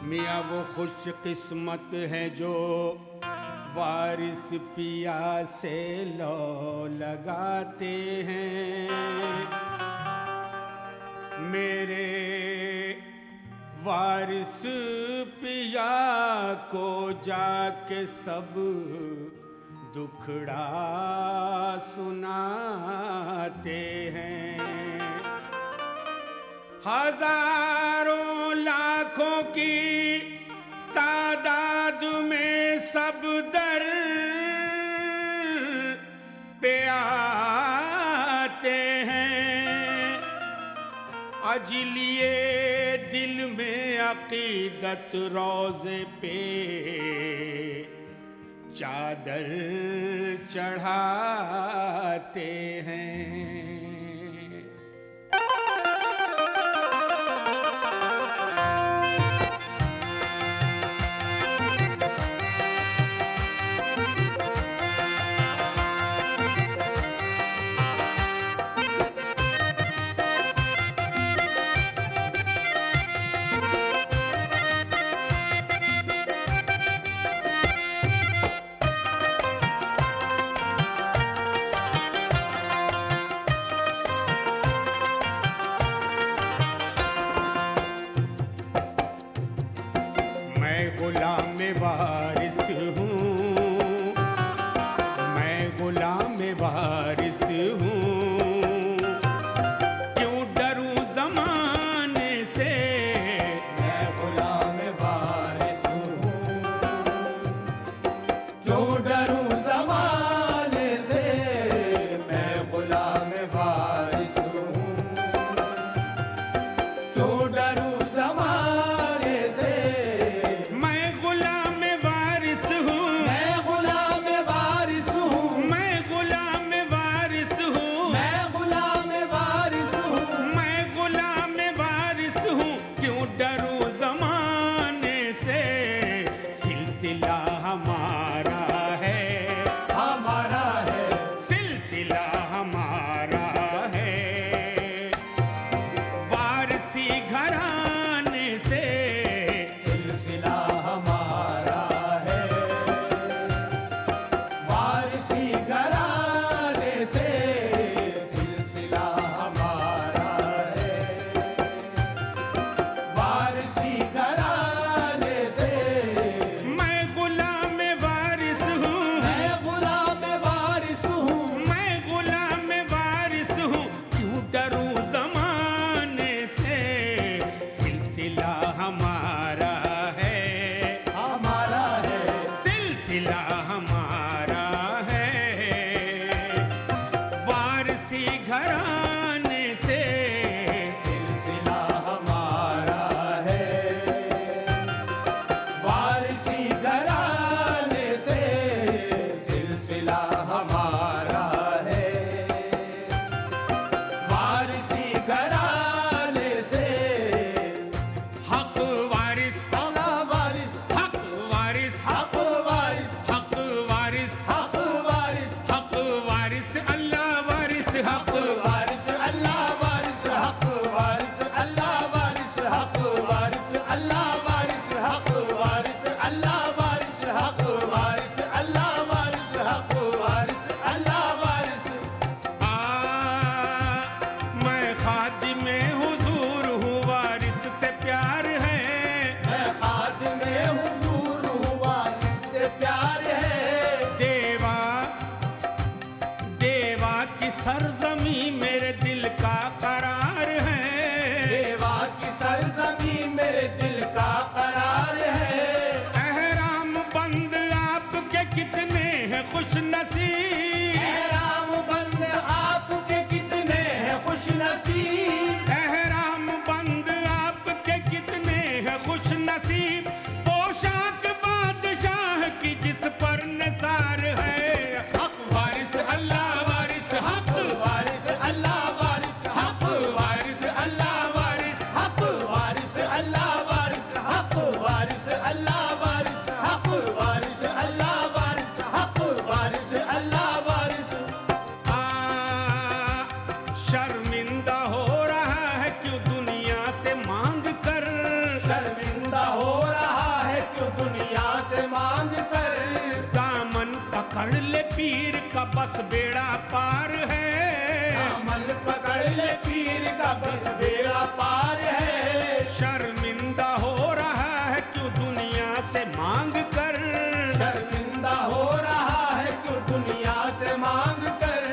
मियाँ वो खुश किस्मत है जो वारिस पिया से लो लगाते हैं। मेरे वारिस पिया को जाके सब दुखड़ा सुनाते हैं। हजारों लाखों की तादाद में सब दर पे आते हैं। अजलिए दिल में अकीदत रोज़े पे चादर चढ़ाते हैं। गुलाम वारिस हूँ, मैं गुलाम वारिस हूँ। क्यों डरूं ज़माने से, मैं गुलाम वारिस हूँ। क्यों डरूं ज़माने से, मैं गुलाम वारिस हूँ। क्यों डरूं सिलसिला हमारा है, हमारा है, सिलसिला हमारा है। वारसी घराने से सिलसिला हमारा है। वारसी घराने से सिलसिला हमारा है। वारसी घराने से हमारा है, हमारा है, सिलसिला हमारा है। वारसी घराने से सिलसिला हमारा है। वारसी घराने से सिलसिला हमारा है। वारसी घराने से हक वारिस, अला वारिस, हक वारिस, हक वारिस, हक वारिस, हक वारिस, हक वारिस, अल्लाह वारिस, हक वारिस, अल्लाह वारिस, हक वारिस, अल्लाह वारिस, हक वारिस, अल्लाह वारिस, हक वारिस, अल्लाह वारिस, हक वारिस, अल्लाह वारिस, हक वारिस, अल्लाह वारिस। मैं खादिमे हुजूर हूँ, वारिस से प्यार है। मैं खादिमे हुजूर हूँ, वारिस से प्यार है। देवा देवा की सरजमी मेरे दिल का करार है। देवा की सरजमी मेरे दिल का करार है। एहराम बंद आपके कितने हैं खुश नसीब। एहराम बंद आपके कितने हैं खुश नसीब। एहराम बंद आपके कितने हैं खुश नसीब। पोशाक बादशाह की जिस पर निसार है। हक वारिस, अल्लाह वारिस, हक वारिस, अल्लाह वारिस, हक वारिस, अल्लाह वारिस, हक वारिस, अल्लाह वारिस, हक वारिस, अल्लाह वारिस, हक वारिस, अल्लाह वारिस, पकड़ ले पीर का बस बेड़ा पार है। दामन पकड़ ले पीर का बस बेड़ा पार है। शर्मिंदा हो रहा है क्यों दुनिया से मांग कर, शर्मिंदा हो रहा है क्यों दुनिया से मांग कर।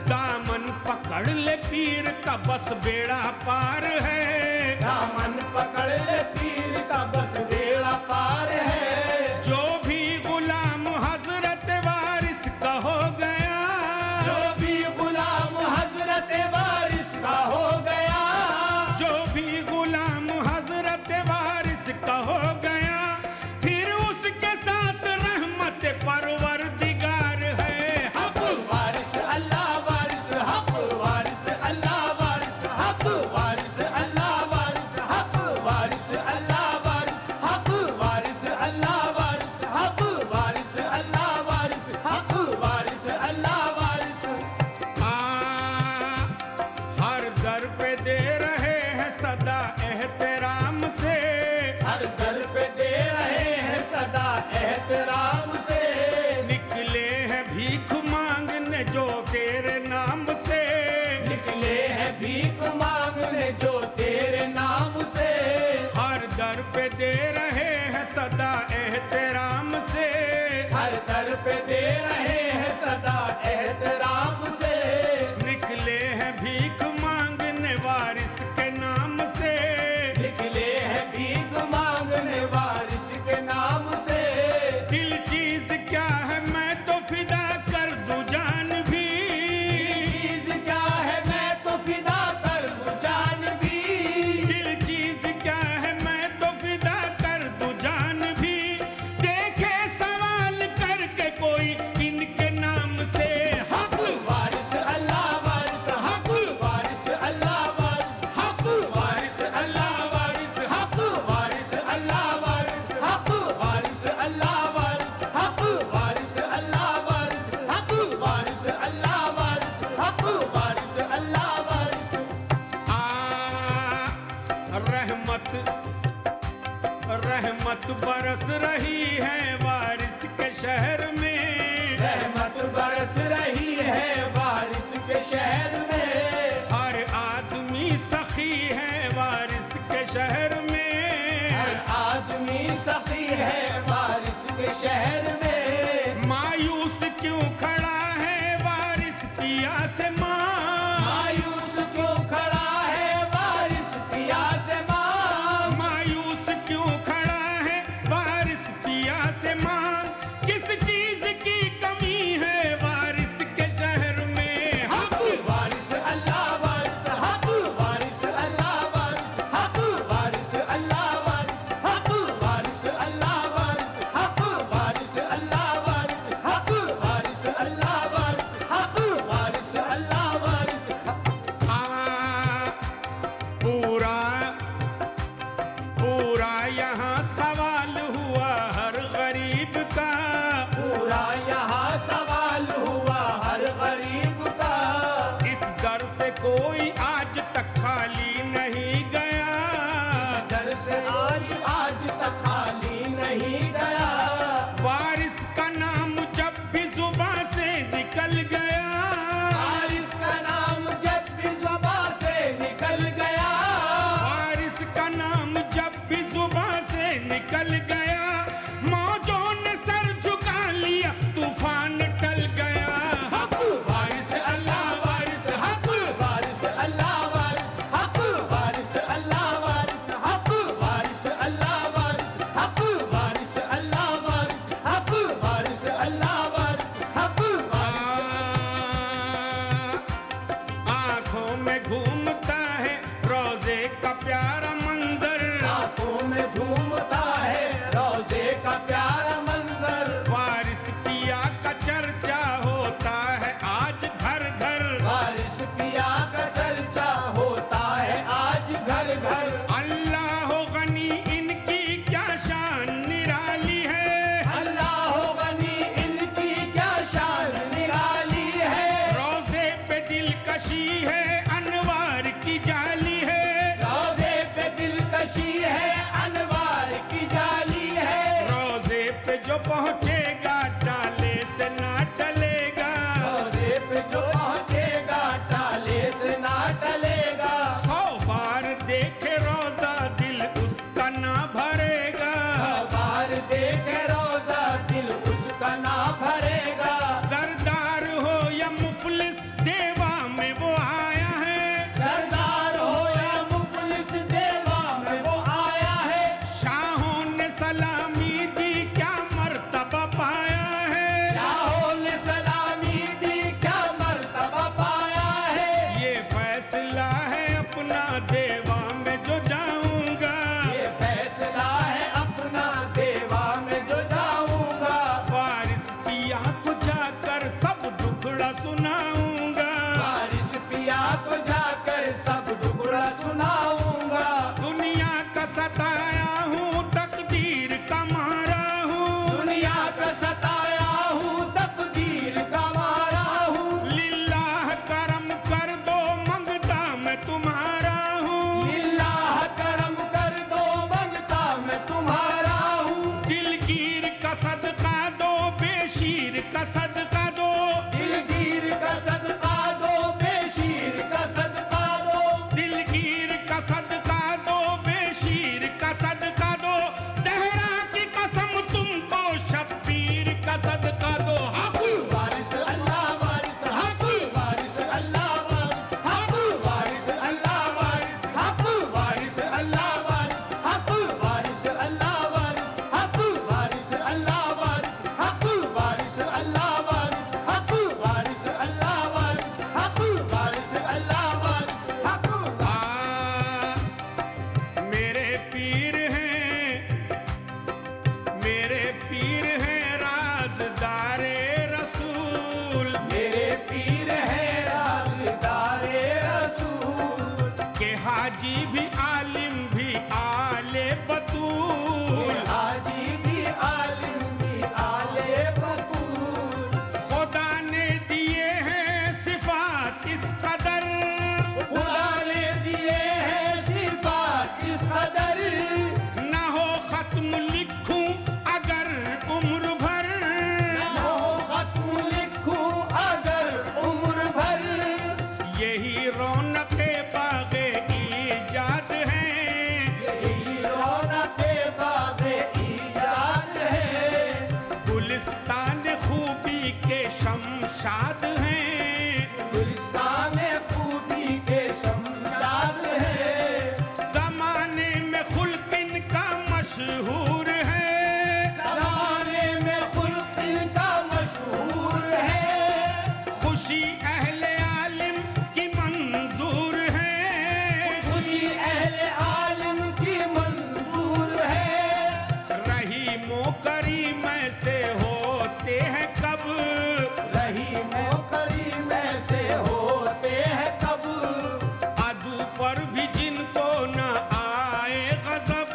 दामन पकड़ ले पीर का बस बेड़ा पार है। दामन पकड़ ले पीर का बस बेड़ा पार है। जो भी गुलाम हजरत वारिस का हो गया, जो भी गुलाम हजरत वारिस का हो गया, जो भी गुलाम हजरत वारिस का हो गया, फिर उसके साथ रहमत परवरदिगार है। हक वारिस अल्लाह वारिस, हक वारिस अल्लाह वारिस, हक वारिस अल्लाह वारिस, हक वारिस अल्लाह वारिस, हक वारिस अल्लाह वारिस, हक वारिस अल्लाह वारिस, हक वारिस अल्लाह वारिस। हर दर पे दे रहे हैं सदा एहतराम से, हर दर पे दे रहे हैं सदा एहतराम से। निकले हैं भीख मांगने जो तेरे नाम से, निकले हैं भीख मांगने जो तेरे नाम से। हर दर पे दे रहे हैं सदा एहतराम से। हर दर पे दे रहे हैं सदा एहतराम से। निकले हैं भीख मांगने वारिस के नाम से, निकले हैं भीख मांगने वारिस के नाम से। दिल चीज क्या है मैं तो फिदा कर दूं जान भी, चीज क्या है मैं तो फिदा कर दूं जान भी। दिल चीज क्या है मैं तो फिदा कर दूं जान भी। देखे सवाल करके कोई इनके नाम से। हक वारिस अल्लाह वारिस, हक वारिस अल्लाह वारिस, हक वारिस अल्लाह वारिस, हक वारिस अल्लाह वारिस, हक वारिस अल्लाह वारिस, हक वारिस अल्लाह वारिस, हक वारिस अल्लाह वारिस, हक वारिस अल्लाह वारिस। रहमत रहमत बरस रही है वारिस के शहर में, रहमत बरस रही है वारिस के शहर में। हर आदमी सखी है वारिस के शहर में, हर आदमी सखी है वारिस के शहर में। मायूस क्यों खड़ा है वारिस पिया से मां, मायूस क्यों खड़ा है वारिस पिया से मां। मायूस क्यों खड़ा है वारिस पिया से मां। किस चीज की कमी है वारिस के शहर में। हक वारिस अल्लाह वारिस, हक वारिस अल्लाह वारिस, हक वारिस अल्लाह वारिस, हक वारिस अल्लाह वारिस, हक वारिस अल्लाह वारिस, हक वारिस अल्लाह वारिस, हक वारिस अल्लाह सताया हूँ तकदीर का मारा हूँ, दुनिया का सताया हूँ तकदीर का मारा हूँ, लिल्लाह करम कर दो मंगता मैं तुम्हारा हूँ, लिल्लाह करम कर दो मंगता मैं तुम्हारा हूँ, दिलगीर का सदका दो बेशीर का सदका दो, दिलगीर का सदका दो बेशीर का सदका दो, दिलगीर का सदका दो बेशीर का सदका दो, जहरा की कसम तुमको शब्बीर का सदका दो। हक वारिस अल्लाह वारिस हक, वारिस अल्लाह वारिस हक, वारिस अल्लाह वारिस हक, वारिस अल्लाह वारिस हक, वारिस अल्लाह वारिस हक, वारिस अल्लाह वारिस हक, वारिस अल्लाह वारिस हक, वारिस अल्लाह वारिस हक, वारिस अल्लाह वारिस हक। मेरे पीर हैं राज़दारे रसूल, मेरे पीर है राज़दारे रसूल, के हाजी भी आलिम भी आले बतूल, हाजी भी आलिम भी आले बतूल, खुदा ने दिए हैं सिफात इस कदर, खुदा ने दिए हैं सिफात इस कदर, ना हो खत्म लिखूं अगर उम्र भर, लो खत्म लिखूं अगर उम्र भर, यही रौनके बागे ईजाद है, यही रौनके बाग़े ईजाद है, गुलिस्तान खूबी के शमशाद हैं, गुलिस्तान खूबी के शमशाद है, जमाने में खुल्किन का मशहूर है, ज़माने में खुल्क इनका मशहूर है, खुशी अहले आलिम की मंजूर है, खुशी अहले आलिम की मंजूर है, रहीमो करीम से होते हैं कब, रहीमो करीम से होते हैं कब, अदू पर भी जिनको न आए गजब,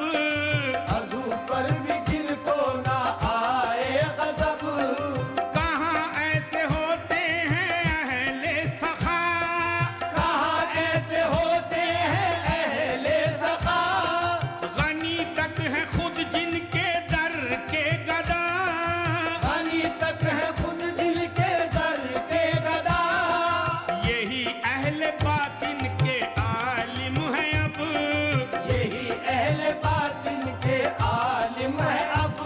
अदू पर भी जिनको ना आए गजब, कहाँ ऐसे होते हैं अहले सखा, कहाँ ऐसे होते हैं अहले सखा, गनी तक है खुद जिनके दर के गदा, गनी तक है खुद जिनके दर के गदा, यही अहले बातिन के आलिम है अब, यही अहले बातिन के आलिम है अब,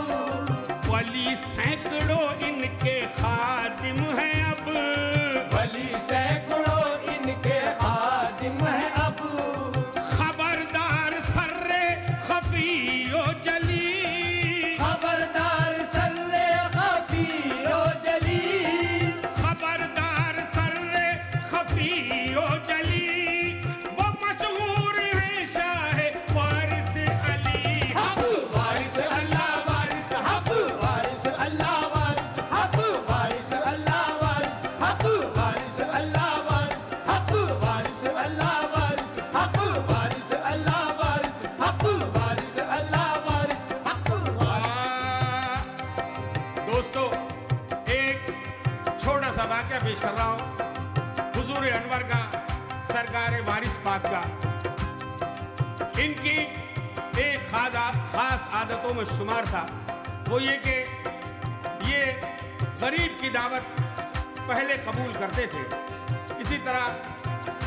वली सैकड़ों इनके खादिम है अब, वली सैकड़ों इनके खादिम है अब, खबरदार सर्रे खफियो जली, खबरदार सर्रे खफियो जली, खबरदार सर्रे खफियो जली, वो मशहूर है शाह वारिस अली। हक वारिस अल्लाह वारिस हक, वारिस अल्लाह वारिस हक, वारिस अल्लाह वारिस हक, वारिस अल्लाह वारिस हक, वारिस अल्लाह वारिस हक, वारिस अल्लाह वारिस हक, वारिस अल्लाह वारिस हक। दोस्तों, एक छोटा सा वाक्य पेश कर रहा हूँ हुजूर अनवर का, सरकार वारिस पाक का। इनकी एक खास आदतों में शुमार था, वो ये कि ये गरीब की दावत पहले कबूल करते थे। इसी तरह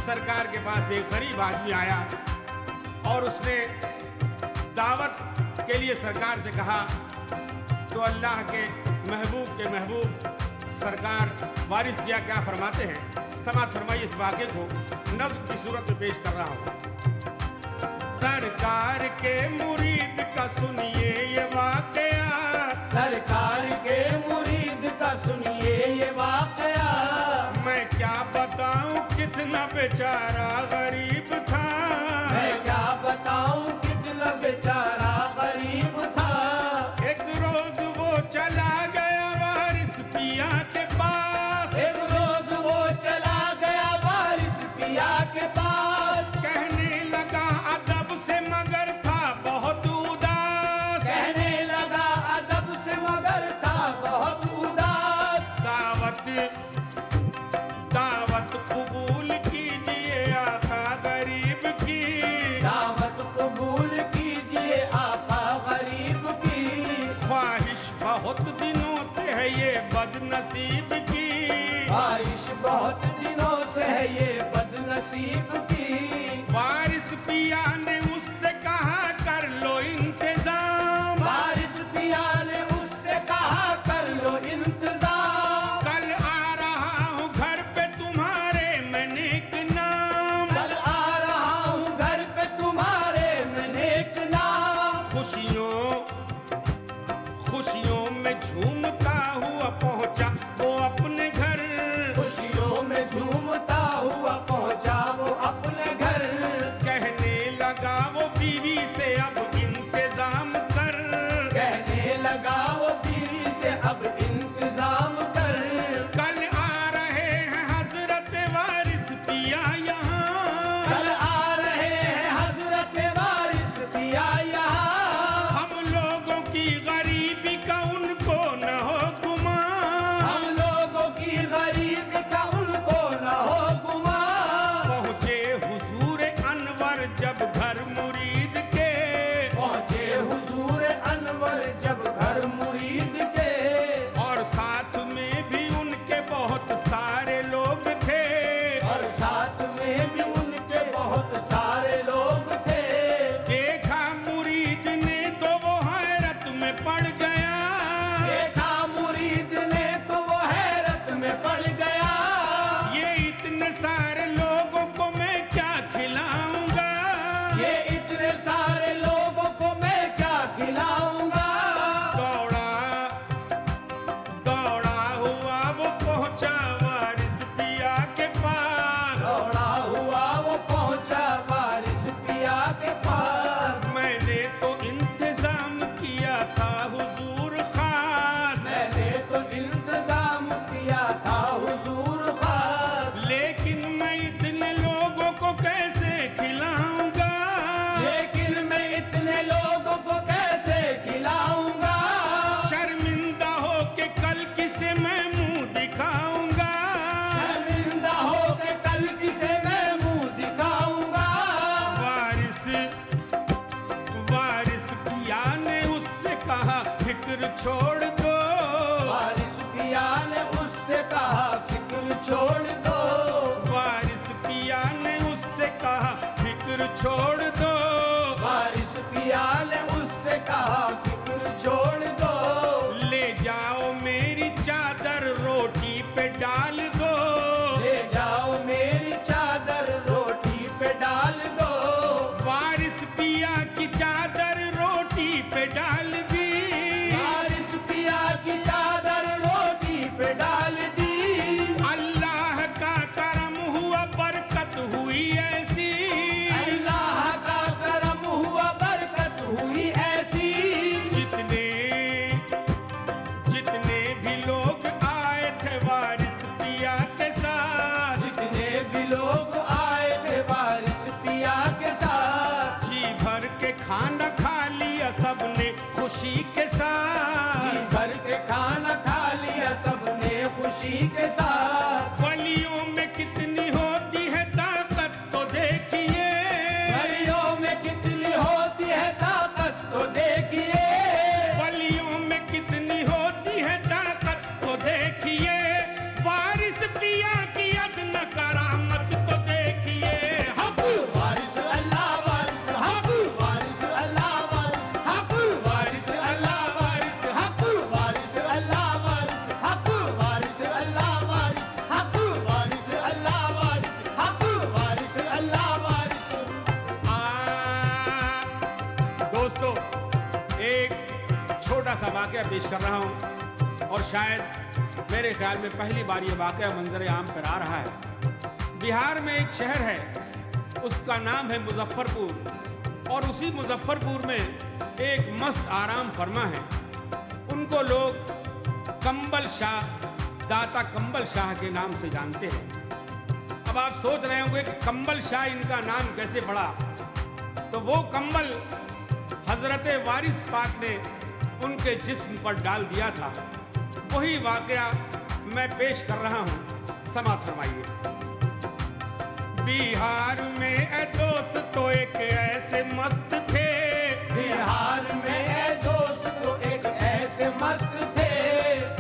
सरकार के पास एक गरीब आदमी आया और उसने दावत के लिए सरकार से कहा, तो अल्लाह के महबूब सरकार वारिस किया क्या फरमाते हैं, समाअत फरमाइए। इस वाक़े को नज़्म की सूरत में पेश कर रहा हूँ। सरकार के मुरीद का सुनिए ये वाक़या, सरकार के मुरीद का सुनिए ये वाकया, मैं क्या बताऊं कितना बेचारा गरीब था, मैं क्या बताऊं कितना बेचारा गरीब था। एक रोज वो चला गया वारिस पिया के पास, एक रोज वो चला गया वारिस पिया के पास, कहने लगा अदब से मगर था बहुत दावत कबूल कीजिए आका गरीब की। दावत कबूल कीजिए आका गरीब की। ख्वाहिश बहुत दिनों से है ये बदनसीब की। ख्वाहिश बहुत दिनों से है ये बदनसीब की। वारिस पिया ने उससे कहा कर लो इंतजाम। वारिस पिया ने उससे कहा कर लो इंतजाम। कल आ रहा हूँ घर पे तुम्हारे मैं नेक नाम। कल आ रहा हूँ घर पे तुम्हारे मैं नेक नाम। खुशियों में झूमता हुआ पहुंचा वो अपने घर। खुशियों में झूमता हुआ पहुंचा वो अपने घर। कहने लगा वो बीवी से अब इंतजाम कर। कहने लगा वो बीवी से अब इंतजाम कर। कल आ रहे हैं हजरत वारिस पिया यहाँ। कल आ रहे हैं हजरत वारिस पिया यहाँ। हम लोगों की गरीबी का उनको न हो गुमान। हम लोगों की गरीबी का उनको न हो गुमान। पहुँचे हुजूर अनवर जब घर मुरीद के। पहुंचे हुजूर अनवर जब घर मुरीद के। और साथ में भी उनके बहुत सारे लोग थे। और साथ में भी उनके बहुत सारे लोग थे। देखा मुरीद ने तो वो हैरत में पड़ गया। देखा मुरीद ने तो वो हैरत में पड़ गया। ये इतने सारे लोगों को मैं क्या खिलाऊंगा। ये इतने सारे लोगों को मैं क्या खिलाऊंगा। दौड़ा हुआ वो पहुंचा वारिस पिया के पास। दौड़ा हुआ वो पहुंचा वारिस पिया के पास। मैंने तो इंतजाम किया था हुजूर खास। मैंने तो इंतजाम किया था हुजूर खास। लेकिन मैं इतने लोगों को कैसे खिलाऊंगा। लेकिन मैं इतने लोगों को कैसे खिलाऊंगा। शर्मिंदा हो के कल किसे मैं मुंह दिखाऊंगा। शर्मिंदा हो के कल किसे मैं मुंह दिखाऊंगा। वारिस पिया ने उससे कहा फिक्र छोड़ दो। वारिस पिया ने उससे कहा फिक्र छोड़ दो। वारिस पिया ने उससे कहा फिक्र छोड़ दो। वारिस पिया ने उससे कहा फिक्र छोड़ दो। ले जाओ मेरी चादर रोटी पे डाल दो। ले जाओ मेरी चादर रोटी पे डाल दो। वारिस पिया की चादर रोटी पे डाल दी। वारिस पिया की चादर रोटी पे डाल दी। अल्लाह का करम हुआ बरकत हुई ऐसी। अल्लाह का करम हुआ बरकत हुई ऐसी। जितने भी लोग आए थे वारिस पिया के साथ। जितने भी लोग आए थे वारिस पिया के साथ। जी भर के खाना खा लिया सबने खुशी के साथ। जी भर के खाना खा लिया सबने खुशी के साथ। गलियों में कितनी होती है ताकत तो देखिए। गलियों में कितनी होती है ताकत तो देखिए। गलियों में कितनी होती है ताकत तो देखिए। वारिस पिया की अदना करामत तो देखिए। हक वारिस अल्लाह वारिस हक वारिस अल्लाह वारिस हक वारिस अल्लाह वारिस हक वारिस अल्लाह वारिस हक वारिस अल्लाह वारिस हक वारिस अल्लाह वारिस हक वारिस अल्लाह वारिस। दोस्तों, एक छोटा सा वाकया पेश कर रहा हूँ और शायद मेरे ख्याल में पहली बार ये वाकया मंजर आम पर आ रहा है। बिहार में एक शहर है, उसका नाम है मुजफ्फरपुर। और उसी मुजफ्फरपुर में एक मस्त आराम फरमा है। उनको लोग कंबल शाह, दाता कंबल शाह के नाम से जानते हैं। अब आप सोच रहे होंगे कि कंबल शाह इनका नाम कैसे पड़ा। तो वो कंबल हजरत वारिस पाक ने उनके जिस्म पर डाल दिया था। वही वाकया मैं पेश कर रहा हूं, समाज फरमाइए। बिहार में ए दोस्त तो एक ऐसे मस्त थे, बिहार में ए दोस्त तो एक ऐसे मस्त थे,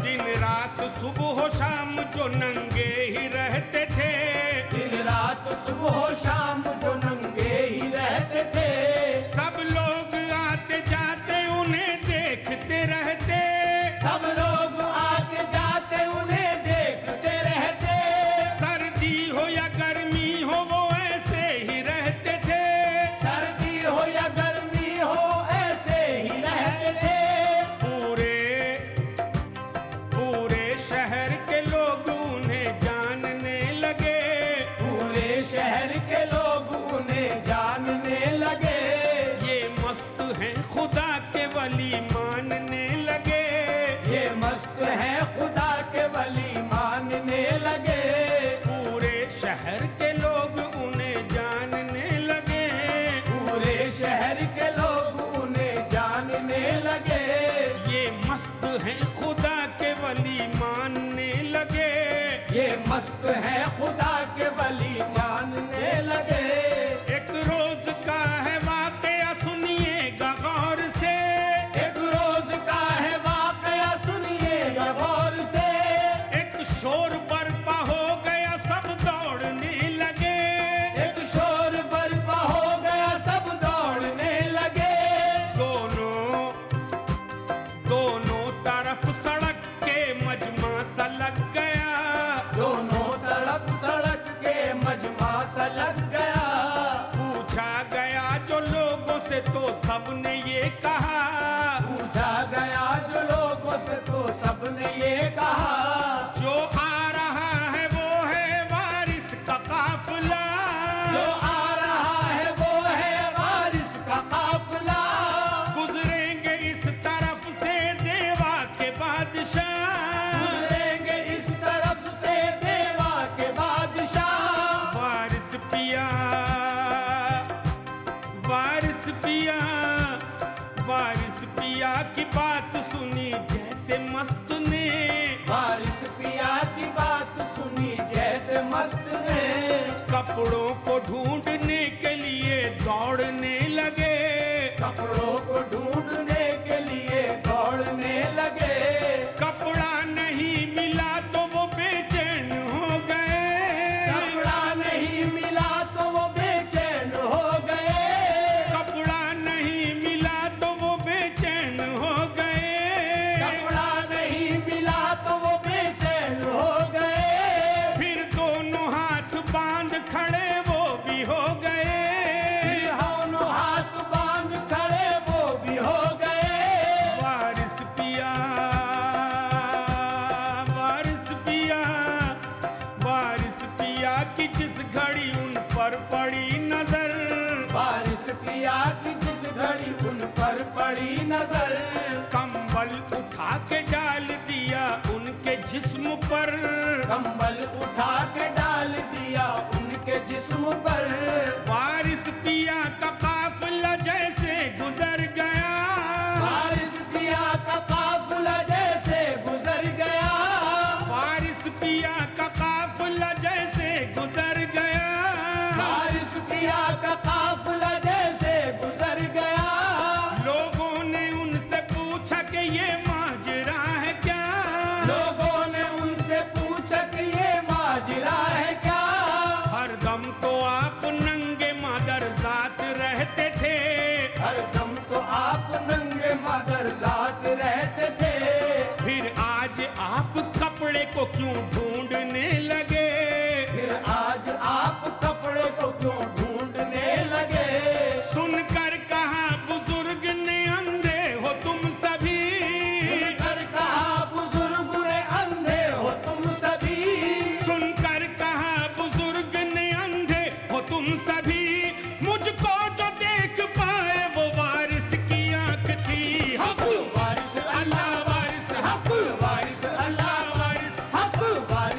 दिन रात सुबह शाम जो नंगे ही रहते थे, दिन रात सुबह शाम जो नंगे ही रहते थे, सब लोग आते जाते उन्हें देखते रहते, सब लोग आते जाते उन्हें देखते रहते, सर्दी हो या गर्मी हो वो ऐसे ही रहते थे, सर्दी हो या गर्मी हो ऐसे ही रहते थे, पूरे शहर के लोग उन्हें जानने लगे, पूरे शहर के लोग उन्हें जानने लगे, ये मस्त हैं खुदा के वली मानने लगे, ये मस्त है खुदा के वली मानने लगे, पूरे शहर के लोग उन्हें जानने लगे, पूरे शहर के लोग उन्हें जानने लगे, ये मस्त हैं खुदा के वली मानने लगे, ये मस्त है खुदा के वली मानने लगे। एक रोज का है वाकया सुनिएगा गौर से, एक रोज का है वाकया सुनिएगा गौर से, एक शोर बर्पा हो गया सब दौड़ने लगे, एक शोर बर्पा हो गया सब दौड़ने लगे, दोनों तरफ सड़क के मजमा सा लग गया, दोनों तरफ सड़क के मजमा सा लग गया, पूछा गया जो लोगों से तो सबने ये कहा, पूछा गया जो लोगों से तो सबने ये कहा, जो आ रहा है वो है वारिस का काफिला, जो आ रहा है वो है वारिस का काफिला, गुजरेंगे इस तरफ से देवा के बादशाह, गुजरेंगे इस तरफ से देवा के बादशाह, वारिस पिया, वारिस पिया, वारिस पिया की बात सुनी जैसे मस्त ने, वारिस पिया की बात सुनी जैसे मस्त ने, कपड़ों को ढूंढने के लिए दौड़ने लगे, कपड़ों को ढूंढने के लिए दौड़ने लगे, कपड़ा नहीं मिला तो वो बेचैन हो गए, कपड़ा नहीं मिला तो वो बेचैन हो गए, कपड़ा नहीं मिला तो वो बेचैन हो गए, कपड़ा नहीं मिला तो वो बेचैन हो गए, फिर दोनों हाथ बांध खड़े वो भी हो गए, फिर दोनों हाथ बांध खड़े वो भी हो गए, वारिस पिया, वारिस पिया, वारिस पिया की जिस घड़ी उन पर पड़ी नजर, वारिस पिया की जिस घड़ी उन पर पड़ी नजर, कंबल उठा के डाल दिया उनके जिस्म पर, कंबल उठा के डाल दिया उनके जिस्म पर, वारिस पिया का काफिला जैसे गुजर गया, वारिस पिया का काफिला जैसे गुजर गया, वारिस पिया का काफिला जैसे गुजर गया, वारिस पिया का काफिला जैसे गुजर गया, लोगों ने उनसे पूछा कि ये माजरा है क्या, लोगों ने उनसे पूछा कि ये माजरा है क्या, हरदम तो आप नंगे मादर जात रहते थे, हरदम तो आप नंगे मगर जात रहते थे, फिर आज आप कपड़े को क्यों ढूंढने लगे, फिर आज आप कपड़े को क्यों ढूंढने लगे, सुनकर कहा बुजुर्ग ने अंधे हो तुम सभी, सुनकर कहा बुजुर्ग ने अंधे हो तुम सभी, सुनकर कहा बुजुर्ग ने अंधे हो तुम सभी, मुझको जो देख पाए वो वारिस की आंख थी, हक वारिस अल्लाह वारिस हक वारिस अल्लाह वारिस हक वारिस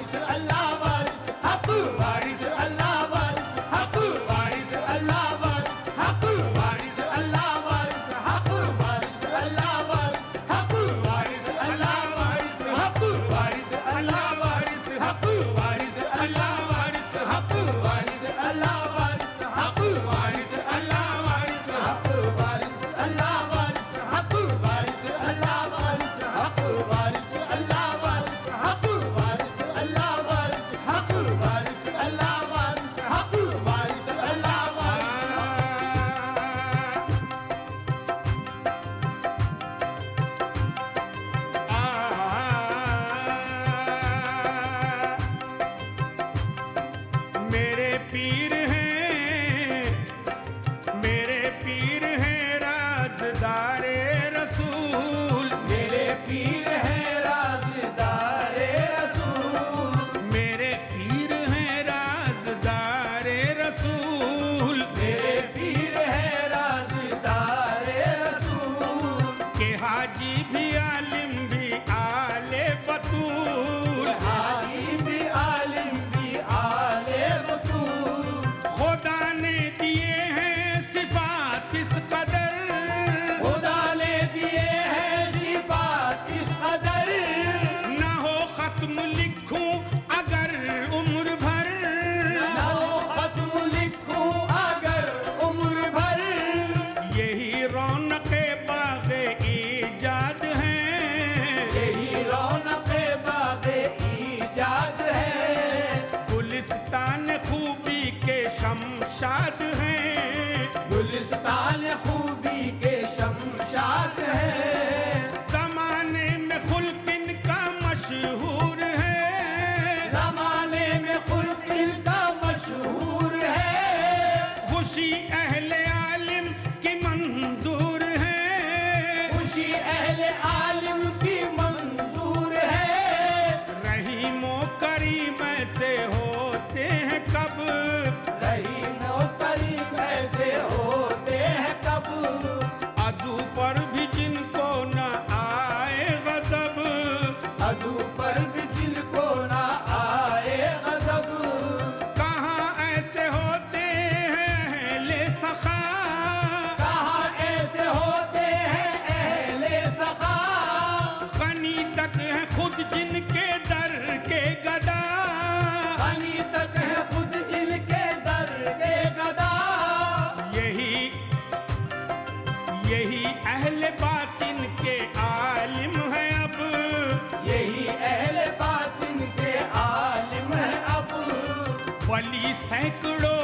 वाली सैकड़ों